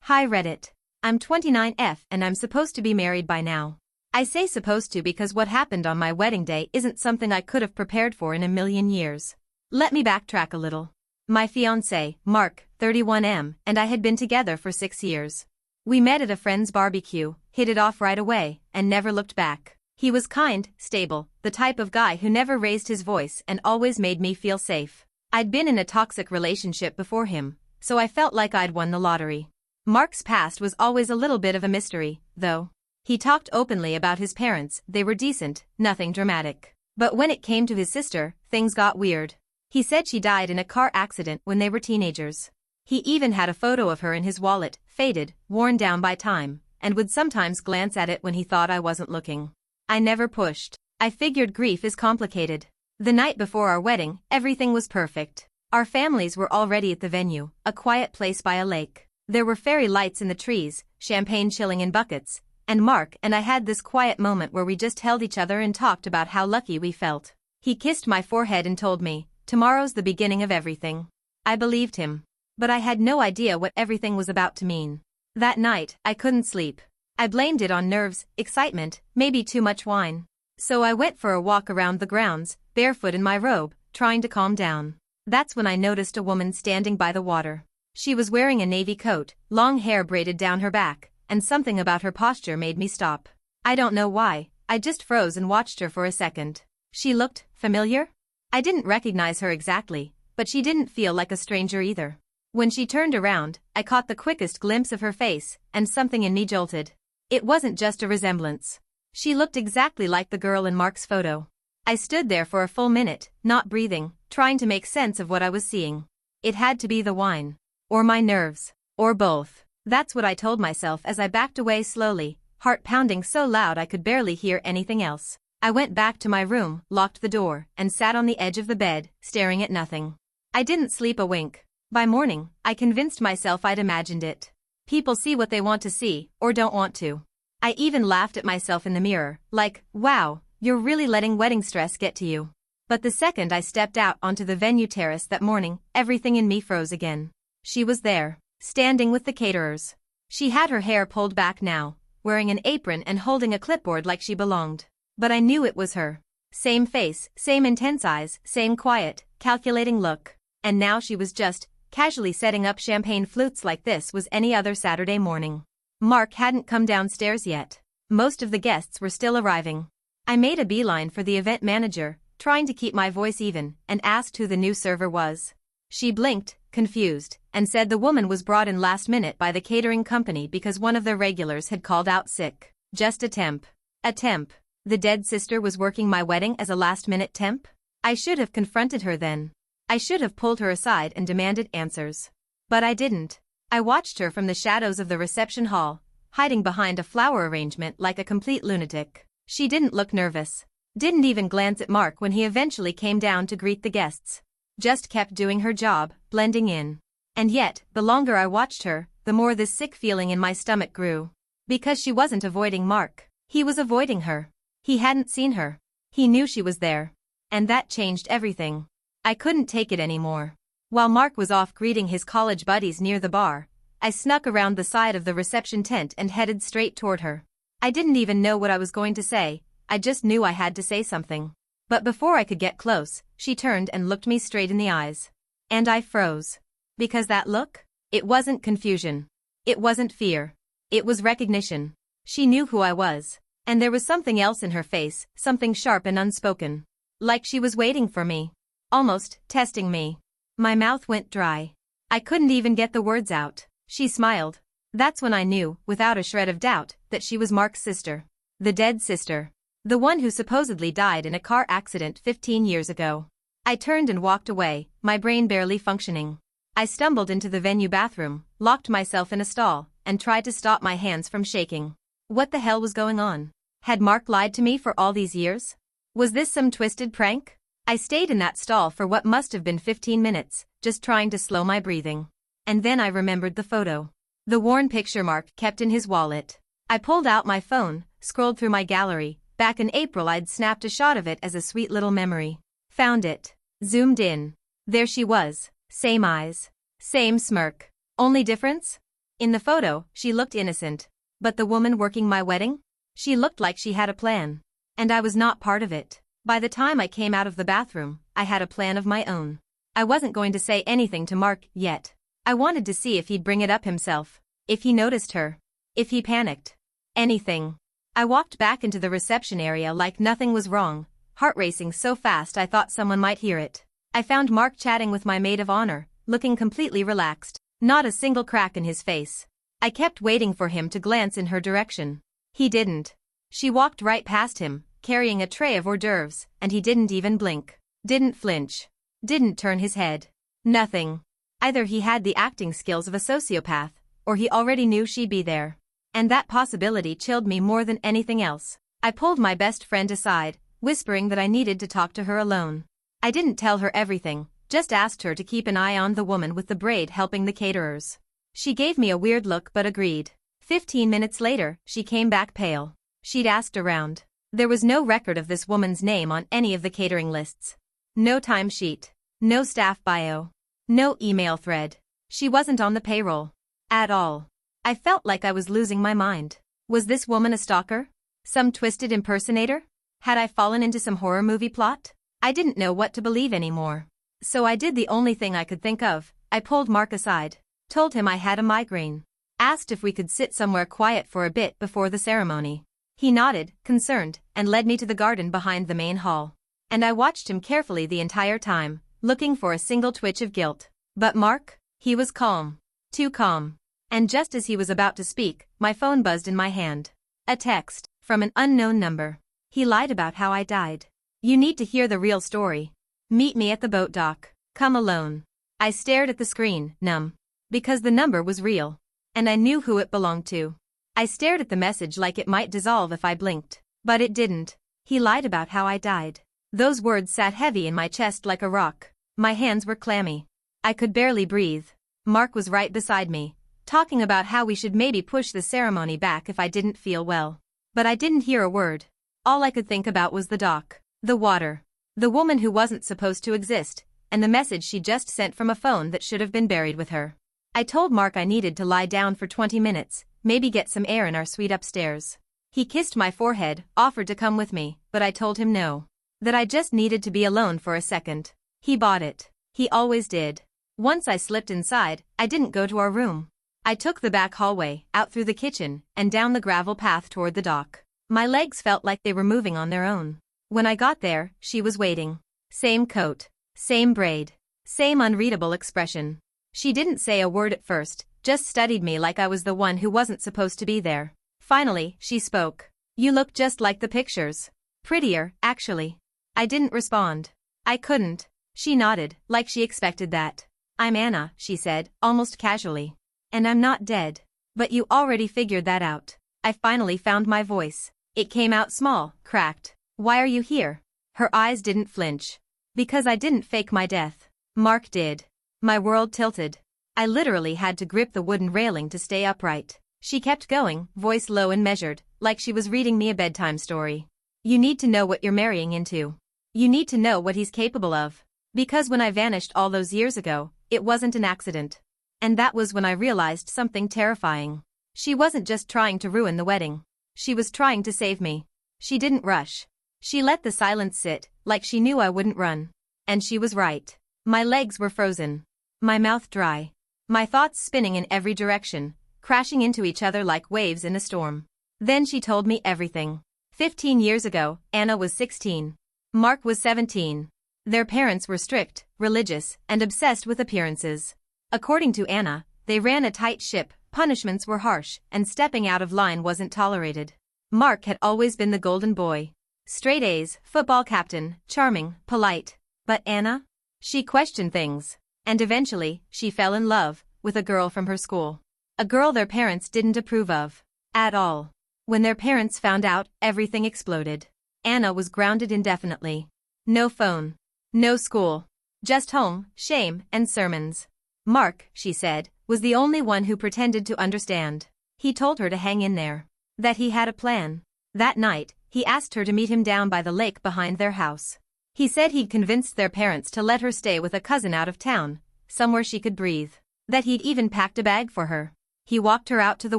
Hi Reddit. I'm 29F and I'm supposed to be married by now. I say supposed to because what happened on my wedding day isn't something I could have prepared for in a million years. Let me backtrack a little. My fiancé, Mark, 31M, and I had been together for 6 years. We met at a friend's barbecue, hit it off right away, and never looked back. He was kind, stable, the type of guy who never raised his voice and always made me feel safe. I'd been in a toxic relationship before him, so I felt like I'd won the lottery. Mark's past was always a little bit of a mystery, though. He talked openly about his parents, they were decent, nothing dramatic. But when it came to his sister, things got weird. He said she died in a car accident when they were teenagers. He even had a photo of her in his wallet, faded, worn down by time, and would sometimes glance at it when he thought I wasn't looking. I never pushed. I figured grief is complicated. The night before our wedding, everything was perfect. Our families were already at the venue, a quiet place by a lake. There were fairy lights in the trees, champagne chilling in buckets, and Mark and I had this quiet moment where we just held each other and talked about how lucky we felt. He kissed my forehead and told me, "Tomorrow's the beginning of everything." I believed him. But I had no idea what everything was about to mean. That night, I couldn't sleep. I blamed it on nerves, excitement, maybe too much wine. So I went for a walk around the grounds, barefoot in my robe, trying to calm down. That's when I noticed a woman standing by the water. She was wearing a navy coat, long hair braided down her back, and something about her posture made me stop. I don't know why, I just froze and watched her for a second. She looked familiar? I didn't recognize her exactly, but she didn't feel like a stranger either. When she turned around, I caught the quickest glimpse of her face, and something in me jolted. It wasn't just a resemblance. She looked exactly like the girl in Mark's photo. I stood there for a full minute, not breathing, trying to make sense of what I was seeing. It had to be the wine. Or my nerves. Or both. That's what I told myself as I backed away slowly, heart pounding so loud I could barely hear anything else. I went back to my room, locked the door, and sat on the edge of the bed, staring at nothing. I didn't sleep a wink. By morning, I convinced myself I'd imagined it. People see what they want to see, or don't want to. I even laughed at myself in the mirror, like, wow, you're really letting wedding stress get to you. But the second I stepped out onto the venue terrace that morning, everything in me froze again. She was there, standing with the caterers. She had her hair pulled back now, wearing an apron and holding a clipboard like she belonged. But I knew it was her. Same face, same intense eyes, same quiet, calculating look. And now she was just casually setting up champagne flutes like this was any other Saturday morning. Mark hadn't come downstairs yet. Most of the guests were still arriving. I made a beeline for the event manager, trying to keep my voice even, and asked who the new server was. She blinked, confused, and said the woman was brought in last minute by the catering company because one of their regulars had called out sick. Just a temp. A temp. The dead sister was working my wedding as a last-minute temp? I should have confronted her then. I should have pulled her aside and demanded answers. But I didn't. I watched her from the shadows of the reception hall, hiding behind a flower arrangement like a complete lunatic. She didn't look nervous. Didn't even glance at Mark when he eventually came down to greet the guests. Just kept doing her job, blending in. And yet, the longer I watched her, the more this sick feeling in my stomach grew. Because she wasn't avoiding Mark. He was avoiding her. He hadn't seen her. He knew she was there. And that changed everything. I couldn't take it anymore. While Mark was off greeting his college buddies near the bar, I snuck around the side of the reception tent and headed straight toward her. I didn't even know what I was going to say, I just knew I had to say something. But before I could get close, she turned and looked me straight in the eyes. And I froze. Because that look? It wasn't confusion. It wasn't fear. It was recognition. She knew who I was. And there was something else in her face, something sharp and unspoken. Like she was waiting for me. Almost testing me. My mouth went dry. I couldn't even get the words out. She smiled. That's when I knew, without a shred of doubt, that she was Mark's sister. The dead sister. The one who supposedly died in a car accident 15 years ago. I turned and walked away, my brain barely functioning. I stumbled into the venue bathroom, locked myself in a stall, and tried to stop my hands from shaking. What the hell was going on? Had Mark lied to me for all these years? Was this some twisted prank? I stayed in that stall for what must have been 15 minutes, just trying to slow my breathing. And then I remembered the photo. The worn picture Mark kept in his wallet. I pulled out my phone, scrolled through my gallery. Back in April I'd snapped a shot of it as a sweet little memory. Found it. Zoomed in. There she was. Same eyes. Same smirk. Only difference? In the photo, she looked innocent. But the woman working my wedding? She looked like she had a plan. And I was not part of it. By the time I came out of the bathroom, I had a plan of my own. I wasn't going to say anything to Mark yet. I wanted to see if he'd bring it up himself. If he noticed her. If he panicked. Anything. I walked back into the reception area like nothing was wrong, heart racing so fast I thought someone might hear it. I found Mark chatting with my maid of honor, looking completely relaxed, not a single crack in his face. I kept waiting for him to glance in her direction. He didn't. She walked right past him, carrying a tray of hors d'oeuvres, and he didn't even blink. Didn't flinch. Didn't turn his head. Nothing. Either he had the acting skills of a sociopath, or he already knew she'd be there. And that possibility chilled me more than anything else. I pulled my best friend aside, whispering that I needed to talk to her alone. I didn't tell her everything, just asked her to keep an eye on the woman with the braid helping the caterers. She gave me a weird look but agreed. 15 minutes later, she came back pale. She'd asked around. There was no record of this woman's name on any of the catering lists. No timesheet. No staff bio. No email thread. She wasn't on the payroll. At all. I felt like I was losing my mind. Was this woman a stalker? Some twisted impersonator? Had I fallen into some horror movie plot? I didn't know what to believe anymore. So I did the only thing I could think of. I pulled Mark aside. Told him I had a migraine. Asked if we could sit somewhere quiet for a bit before the ceremony. He nodded, concerned, and led me to the garden behind the main hall. And I watched him carefully the entire time, looking for a single twitch of guilt. But Mark? He was calm. Too calm. And just as he was about to speak, my phone buzzed in my hand. A text, from an unknown number. He lied about how I died. You need to hear the real story. Meet me at the boat dock. Come alone. I stared at the screen, numb. Because the number was real. And I knew who it belonged to. I stared at the message like it might dissolve if I blinked. But it didn't. He lied about how I died. Those words sat heavy in my chest like a rock. My hands were clammy. I could barely breathe. Mark was right beside me, talking about how we should maybe push the ceremony back if I didn't feel well. But I didn't hear a word. All I could think about was the dock, the water, the woman who wasn't supposed to exist, and the message she just sent from a phone that should have been buried with her. I told Mark I needed to lie down for 20 minutes, maybe get some air in our suite upstairs. He kissed my forehead, offered to come with me, but I told him no. That I just needed to be alone for a second. He bought it. He always did. Once I slipped inside, I didn't go to our room. I took the back hallway, out through the kitchen, and down the gravel path toward the dock. My legs felt like they were moving on their own. When I got there, she was waiting. Same coat. Same braid. Same unreadable expression. She didn't say a word at first, just studied me like I was the one who wasn't supposed to be there. Finally, she spoke. You look just like the pictures. Prettier, actually. I didn't respond. I couldn't. She nodded, like she expected that. I'm Anna, she said, almost casually. And I'm not dead. But you already figured that out. I finally found my voice. It came out small, cracked. Why are you here? Her eyes didn't flinch. Because I didn't fake my death. Mark did. My world tilted. I literally had to grip the wooden railing to stay upright. She kept going, voice low and measured, like she was reading me a bedtime story. You need to know what you're marrying into. You need to know what he's capable of. Because when I vanished all those years ago, it wasn't an accident. And that was when I realized something terrifying. She wasn't just trying to ruin the wedding. She was trying to save me. She didn't rush. She let the silence sit, like she knew I wouldn't run. And she was right. My legs were frozen. My mouth dry. My thoughts spinning in every direction, crashing into each other like waves in a storm. Then she told me everything. 15 years ago, Anna was 16. Mark was 17. Their parents were strict, religious, and obsessed with appearances. According to Anna, they ran a tight ship, punishments were harsh, and stepping out of line wasn't tolerated. Mark had always been the golden boy. Straight A's, football captain, charming, polite. But Anna? She questioned things. And eventually, she fell in love with a girl from her school. A girl their parents didn't approve of. At all. When their parents found out, everything exploded. Anna was grounded indefinitely. No phone. No school. Just home, shame, and sermons. Mark, she said, was the only one who pretended to understand. He told her to hang in there. That he had a plan. That night, he asked her to meet him down by the lake behind their house. He said he'd convinced their parents to let her stay with a cousin out of town, somewhere she could breathe. That he'd even packed a bag for her. He walked her out to the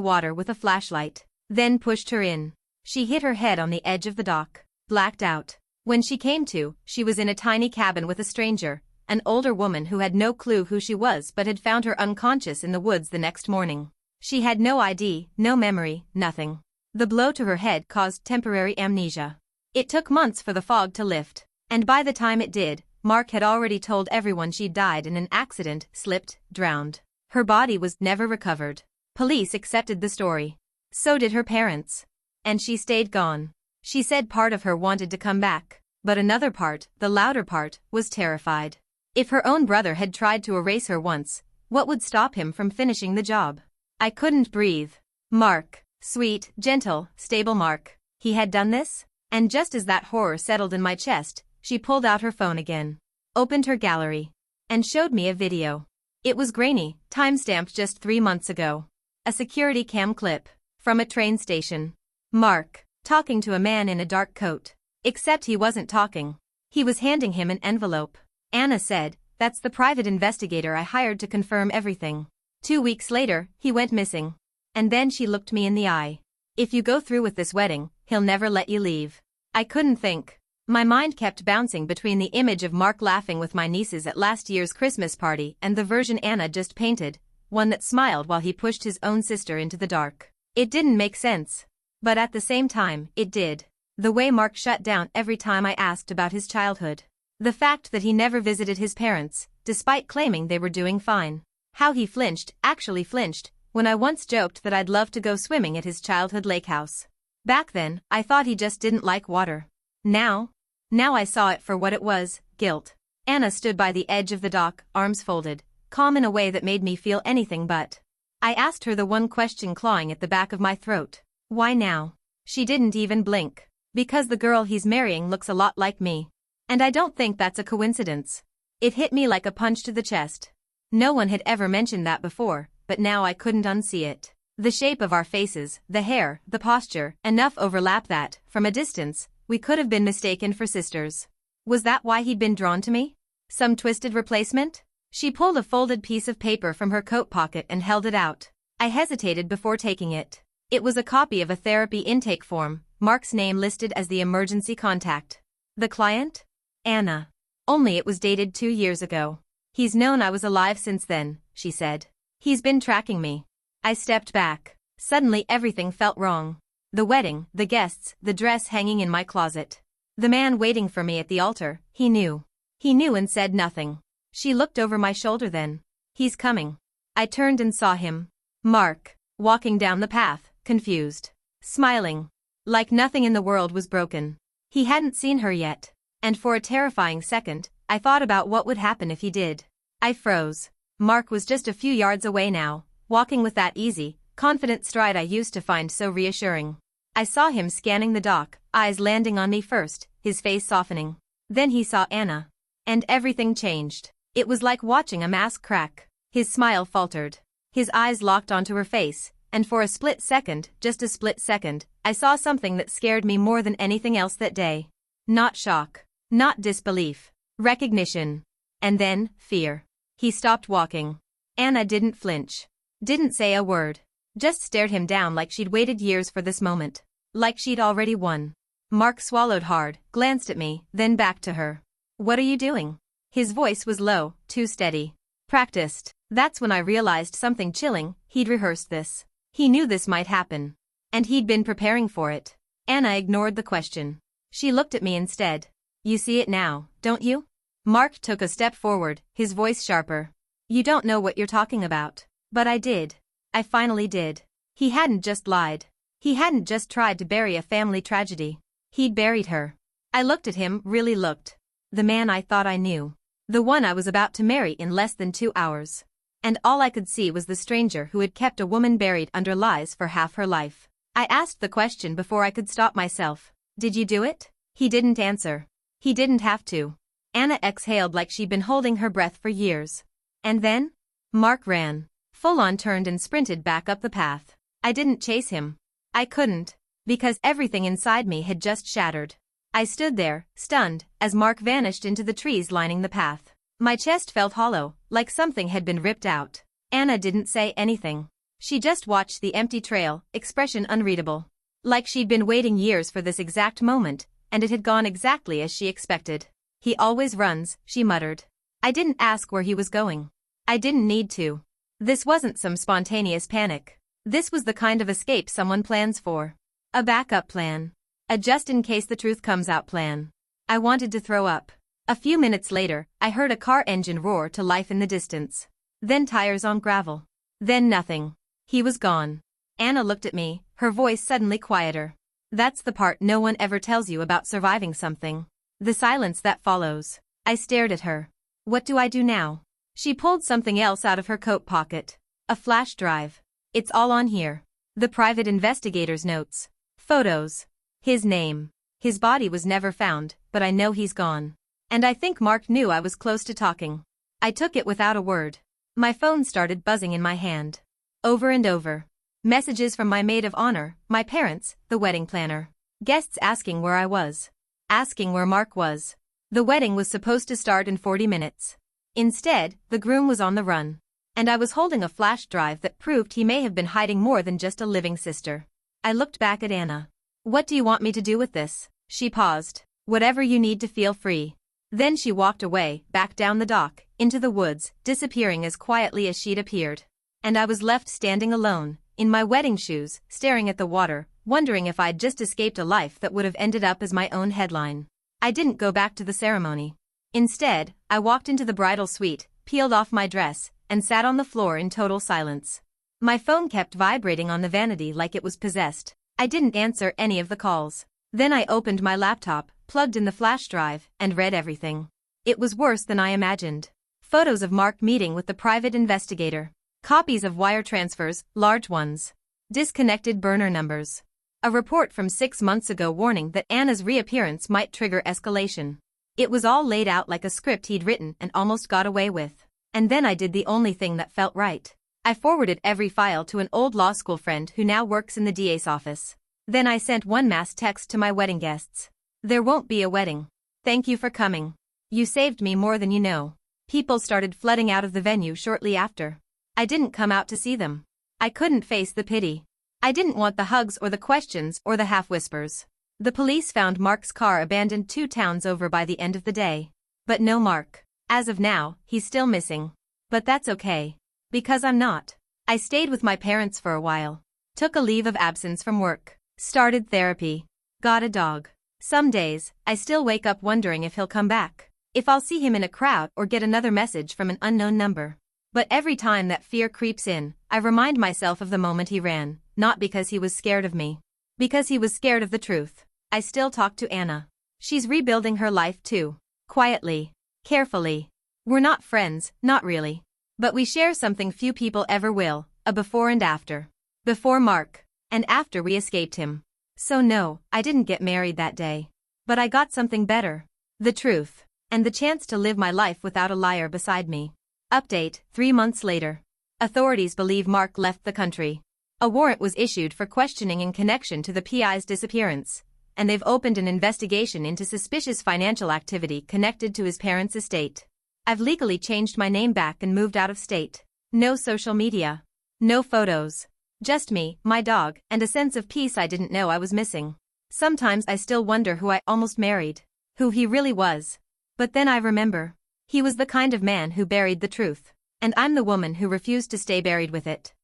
water with a flashlight, then pushed her in. She hit her head on the edge of the dock, blacked out. When she came to, she was in a tiny cabin with a stranger, an older woman who had no clue who she was but had found her unconscious in the woods the next morning. She had no ID, no memory, nothing. The blow to her head caused temporary amnesia. It took months for the fog to lift, and by the time it did, Mark had already told everyone she'd died in an accident, slipped, drowned. Her body was never recovered. Police accepted the story. So did her parents. And she stayed gone. She said part of her wanted to come back, but another part, the louder part, was terrified. If her own brother had tried to erase her once, what would stop him from finishing the job? I couldn't breathe. Mark, sweet, gentle, stable Mark. He had done this? And just as that horror settled in my chest, she pulled out her phone again, opened her gallery, and showed me a video. It was grainy, time-stamped just 3 months ago. A security cam clip from a train station. Mark, talking to a man in a dark coat. Except he wasn't talking. He was handing him an envelope. Anna said, "That's the private investigator I hired to confirm everything." 2 weeks later, he went missing. And then she looked me in the eye. "If you go through with this wedding, he'll never let you leave." I couldn't think. My mind kept bouncing between the image of Mark laughing with my nieces at last year's Christmas party and the version Anna just painted, one that smiled while he pushed his own sister into the dark. It didn't make sense. But at the same time, it did. The way Mark shut down every time I asked about his childhood. The fact that he never visited his parents, despite claiming they were doing fine. How he flinched, actually flinched, when I once joked that I'd love to go swimming at his childhood lake house. Back then, I thought he just didn't like water. Now I saw it for what it was, guilt. Anna stood by the edge of the dock, arms folded, calm in a way that made me feel anything but. I asked her the one question clawing at the back of my throat. Why now? She didn't even blink. Because the girl he's marrying looks a lot like me. And I don't think that's a coincidence. It hit me like a punch to the chest. No one had ever mentioned that before, but now I couldn't unsee it. The shape of our faces, the hair, the posture, enough overlap that, from a distance, we could have been mistaken for sisters. Was that why he'd been drawn to me? Some twisted replacement? She pulled a folded piece of paper from her coat pocket and held it out. I hesitated before taking it. It was a copy of a therapy intake form, Mark's name listed as the emergency contact. The client? Anna. Only it was dated 2 years ago. He's known I was alive since then, she said. He's been tracking me. I stepped back. Suddenly everything felt wrong. The wedding, the guests, the dress hanging in my closet. The man waiting for me at the altar, he knew. He knew and said nothing. She looked over my shoulder then. He's coming. I turned and saw him. Mark, walking down the path, confused. Smiling. Like nothing in the world was broken. He hadn't seen her yet. And for a terrifying second, I thought about what would happen if he did. I froze. Mark was just a few yards away now, walking with that easy, confident stride I used to find so reassuring. I saw him scanning the dock, eyes landing on me first, his face softening. Then he saw Anna. And everything changed. It was like watching a mask crack. His smile faltered. His eyes locked onto her face, and for a split second, just a split second, I saw something that scared me more than anything else that day. Not shock. Not disbelief. Recognition. And then, fear. He stopped walking. Anna didn't flinch. Didn't say a word. Just stared him down like she'd waited years for this moment. Like she'd already won. Mark swallowed hard, glanced at me, then back to her. What are you doing? His voice was low, too steady. Practiced. That's when I realized something chilling. He'd rehearsed this. He knew this might happen. And he'd been preparing for it. Anna ignored the question. She looked at me instead. You see it now, don't you? Mark took a step forward, his voice sharper. You don't know what you're talking about. But I did. I finally did. He hadn't just lied. He hadn't just tried to bury a family tragedy. He'd buried her. I looked at him, really looked. The man I thought I knew. The one I was about to marry in less than 2 hours. And all I could see was the stranger who had kept a woman buried under lies for half her life. I asked the question before I could stop myself. Did you do it? He didn't answer. He didn't have to. Anna exhaled like she'd been holding her breath for years. And then? Mark ran. Full-on turned and sprinted back up the path. I didn't chase him. I couldn't. Because everything inside me had just shattered. I stood there, stunned, as Mark vanished into the trees lining the path. My chest felt hollow, like something had been ripped out. Anna didn't say anything. She just watched the empty trail, expression unreadable. Like she'd been waiting years for this exact moment, and it had gone exactly as she expected. He always runs, she muttered. I didn't ask where he was going. I didn't need to. This wasn't some spontaneous panic. This was the kind of escape someone plans for. A backup plan. A just-in-case-the-truth-comes-out plan. I wanted to throw up. A few minutes later, I heard a car engine roar to life in the distance. Then tires on gravel. Then nothing. He was gone. Anna looked at me, her voice suddenly quieter. That's the part no one ever tells you about surviving something. The silence that follows. I stared at her. What do I do now? She pulled something else out of her coat pocket. A flash drive. It's all on here. The private investigator's notes. Photos. His name. His body was never found, but I know he's gone. And I think Mark knew I was close to talking. I took it without a word. My phone started buzzing in my hand. Over and over. Messages from my maid of honor, my parents, the wedding planner. Guests asking where I was. Asking where Mark was. The wedding was supposed to start in 40 minutes. Instead, the groom was on the run. And I was holding a flash drive that proved he may have been hiding more than just a living sister. I looked back at Anna. What do you want me to do with this? She paused. Whatever you need to feel free. Then she walked away, back down the dock, into the woods, disappearing as quietly as she'd appeared. And I was left standing alone, in my wedding shoes, staring at the water, wondering if I'd just escaped a life that would have ended up as my own headline. I didn't go back to the ceremony. Instead, I walked into the bridal suite, peeled off my dress, and sat on the floor in total silence. My phone kept vibrating on the vanity like it was possessed. I didn't answer any of the calls. Then I opened my laptop, plugged in the flash drive, and read everything. It was worse than I imagined. Photos of Mark meeting with the private investigator. Copies of wire transfers, large ones. Disconnected burner numbers. A report from 6 months ago warning that Anna's reappearance might trigger escalation. It was all laid out like a script he'd written and almost got away with. And then I did the only thing that felt right. I forwarded every file to an old law school friend who now works in the DA's office. Then I sent one mass text to my wedding guests. There won't be a wedding. Thank you for coming. You saved me more than you know. People started flooding out of the venue shortly after. I didn't come out to see them. I couldn't face the pity. I didn't want the hugs or the questions or the half-whispers. The police found Mark's car abandoned 2 towns over by the end of the day. But no Mark. As of now, he's still missing. But that's okay. Because I'm not. I stayed with my parents for a while. Took a leave of absence from work. Started therapy. Got a dog. Some days, I still wake up wondering if he'll come back. If I'll see him in a crowd or get another message from an unknown number. But every time that fear creeps in, I remind myself of the moment he ran, not because he was scared of me. Because he was scared of the truth. I still talk to Anna. She's rebuilding her life too. Quietly. Carefully. We're not friends, not really. But we share something few people ever will, a before and after. Before Mark. And after we escaped him. So no, I didn't get married that day. But I got something better. The truth. And the chance to live my life without a liar beside me. Update, 3 months later. Authorities believe Mark left the country. A warrant was issued for questioning in connection to the PI's disappearance. And they've opened an investigation into suspicious financial activity connected to his parents' estate. I've legally changed my name back and moved out of state. No social media. No photos. Just me, my dog, and a sense of peace I didn't know I was missing. Sometimes I still wonder who I almost married. Who he really was. But then I remember. He was the kind of man who buried the truth. And I'm the woman who refused to stay buried with it.